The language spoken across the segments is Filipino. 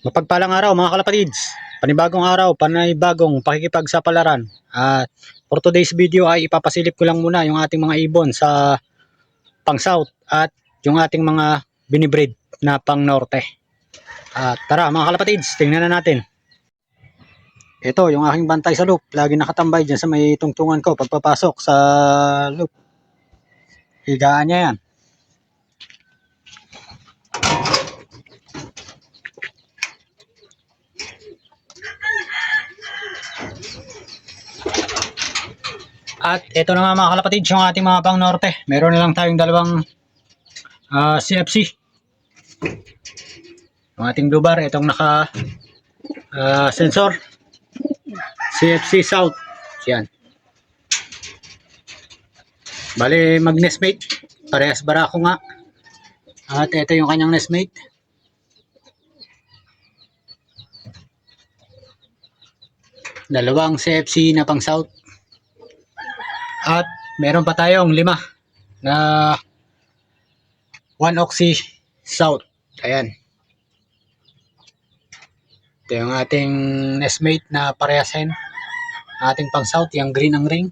Mapagpalang araw mga kalapatids, panibagong araw, panibagong pakikipagsapalaran. At for today's video ay ipapasilip ko lang muna yung ating mga ibon sa pang south at yung ating mga binibreed na pang norte. At tara mga kalapatids, tingnan na natin. Ito yung aking bantay sa loop, lagi nakatambay dyan sa may tungtungan ko pagpapasok sa loop. Higaan niya yan. At ito na nga mga kalapatid, yung ating mga pang norte. Meron na lang tayong dalawang CFC. Yung ating blue bar, itong naka sensor. CFC South. Yan. Bale, mag nestmate. Parehas barako nga. At ito yung kanyang nestmate. Dalawang CFC na pang South. At meron pa tayong 5 na 1 Oxy South. Ayan. Ito yung ating nestmate na parehas hen. Ating pang South, yung green ang ring.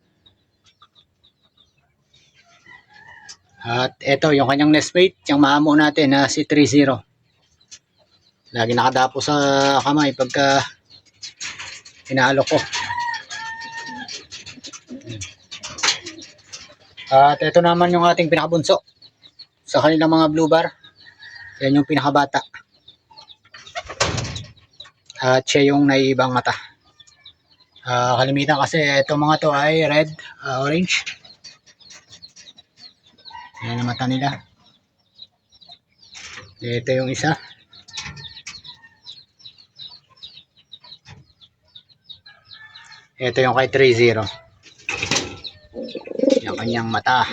At ito yung kanyang nestmate, yung mahamo natin na si 30. Lagi nakadapo sa kamay pagka inaalok ko. At ito naman yung ating pinakabunso sa kanilang mga blue bar. Yan yung pinakabata. At siya yung naiibang mata. Kalimitan kasi itong mga to ay red, orange. Yan ang mata nila. Ito yung isa. Ito yung kay 30. Yung kanyang mata.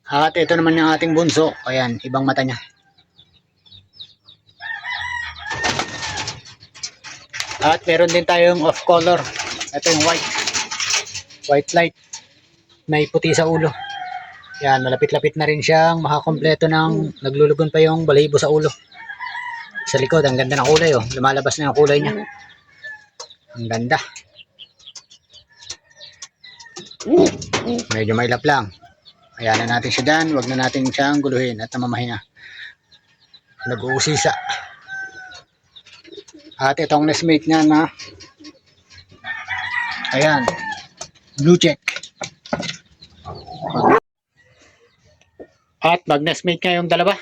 At ito naman yung ating bunso. Ayan, ibang mata niya. At meron din tayong off color. Ito yung white. White light. May puti sa ulo. Yan, malapit-lapit na rin siyang makakompleto ng naglulugon pa yung balahibo sa ulo. Sa likod, ang ganda ng kulay. Oh. Lumalabas na yung kulay niya. Ang ganda. Medyo mailap lang. Ayan na natin siya dyan. Huwag na natin siyang guluhin at namamahinga. Nag-uusisa. At itong nestmate niya na ayan, blue check. At mag-nestmate nga yung dalawa.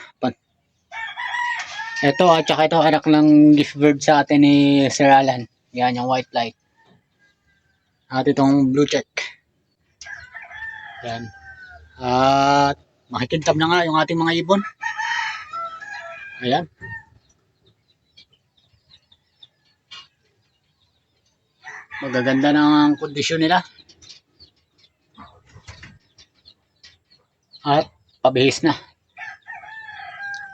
Ito at saka ito anak ng gift bird sa atin ni Sir Alan. Yan yung white light. At itong blue check. Yan. At makikintab na nga yung ating mga ibon. Ayan. Magaganda ng kondisyon nila. At pabihis na.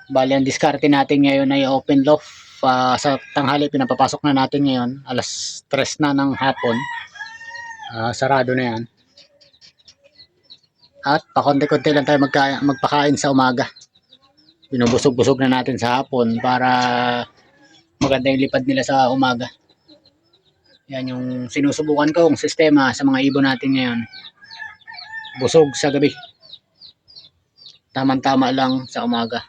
Bali ang diskarte natin ngayon ay open loft. Sa tanghali pinapapasok na natin ngayon. Alas 3 na ng hapon. Sarado na yan. At pakonti-konti lang tayo magpakain sa umaga. Binubusog-busog na natin sa hapon para maganda yung lipad nila sa umaga. Yan yung sinusubukan kong sistema sa mga ibon natin ngayon. Busog sa gabi. Tamang-tama lang sa umaga.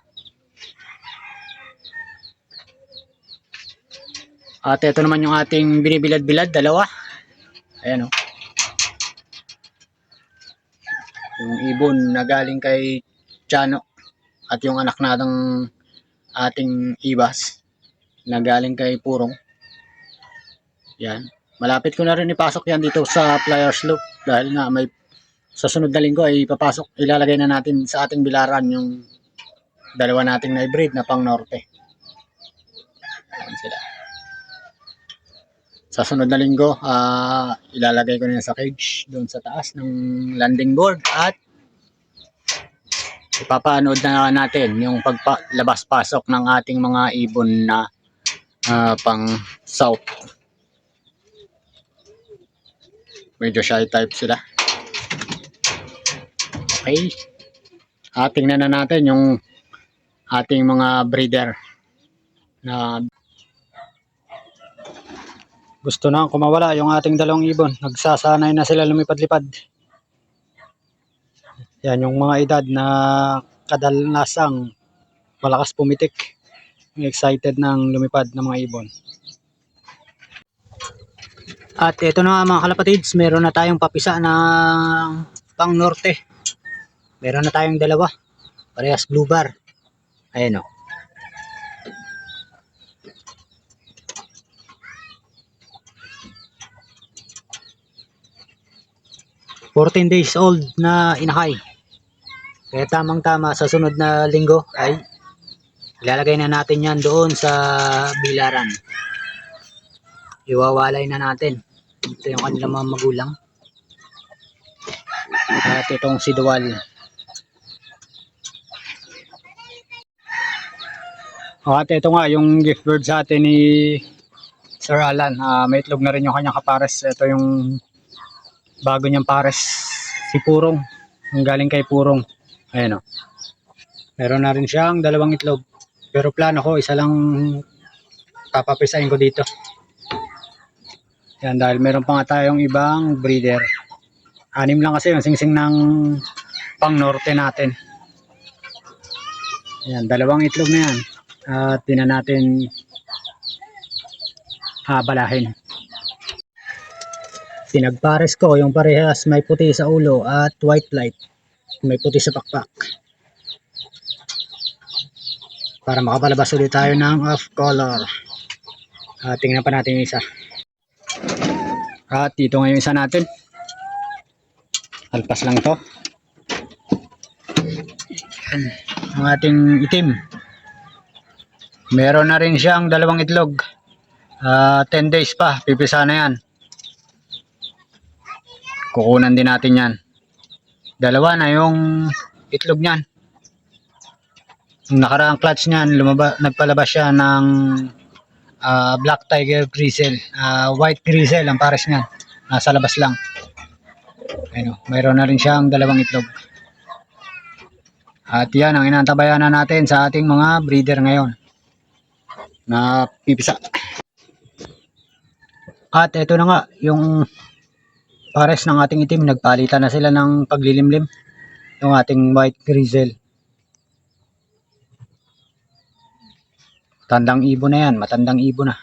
At ito naman yung ating binibilad-bilad, dalawa. Ayan o. Yung ibon na galing kay Chano. At yung anak natang ating ibas na galing kay Purong. Yan. Malapit ko na rin ipasok yan dito sa Flyers Loop. Dahil nga may sa sunod na linggo ay ipapasok. Ilalagay na natin sa ating bilaran yung dalawa nating na-breed na pang norte. Ayan sila. Sa sunod na linggo, ilalagay ko na sa cage doon sa taas ng landing board at ipapanood na natin yung paglabas-pasok ng ating mga ibon na pang south. Medyo shy type sila. Okay. Tingnan na natin yung ating mga breeder. na gusto na kumawala yung ating dalawang ibon. Nagsasanay na sila lumipad-lipad. Yan yung mga edad na kadalasang malakas pumitik. Excited ng lumipad ng mga ibon. At ito na mga kalapatids, meron na tayong papisa ng pang norte. Meron na tayong dalawa. Parehas blue bar. Ayan o. 14 days old na inahay. Kaya tamang tama sa sunod na linggo ay ilalagay na natin yan doon sa bilaran. Iwawalay na natin. Ito yung kanilang mga magulang. At itong si Dual. At ito nga yung gift bird sa atin ni Sir Alan. May itlog na rin yung kanyang kapares. Ito yung bago niyang pares, si Purong. Yung galing kay Purong. Ayan o. Meron na rin siyang dalawang itlog. Pero plano ko, isa lang papapisain ko dito. Yan, dahil meron pa nga tayong ibang breeder. 6 lang kasi yung singsing ng pang norte natin. Yan, dalawang itlog na yan. At di na natin balahin. Pinagpares ko yung parehas may puti sa ulo at white light. May puti sa pakpak. Para makapalabas ulit tayo ng off color. Tingnan pa natin yung isa. At dito ngayon isa natin. Alpas lang to. Yan, ang ating itim. Meron na rin siyang dalawang itlog. 10 days pa, pipisa na yan. Kukunan din natin yan. Dalawa na yung itlog niyan. Yung nakaraang clutch niyan, nagpalabas siya ng black tiger grizzle. White grizzle ang pares niyan. Nasa labas lang. Ayun, mayroon na rin siyang dalawang itlog. At yan ang inantabayan na natin sa ating mga breeder ngayon na pipisa. At ito na nga yung pares ng ating itim. Nagpalitan na sila ng paglilimlim. Yung ating white grizzle. Matandang ibon na yan. Matandang ibon na.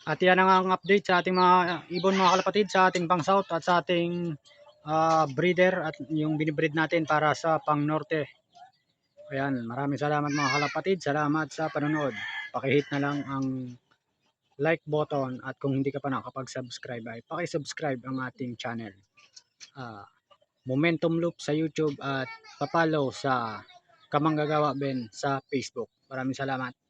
At yan ang update sa ating mga ibon mga kalapatid, sa ating pang south at sa ating breeder at yung binibreed natin para sa pang norte. Ayan, maraming salamat mga kalapatid. Salamat sa panonood. Pakihit na lang ang like button at kung hindi ka pa nakapag-subscribe ay paki-subscribe ang ating channel. Momentum Loop sa YouTube at papalo sa Kamanggagawa Ben sa Facebook. Maraming salamat.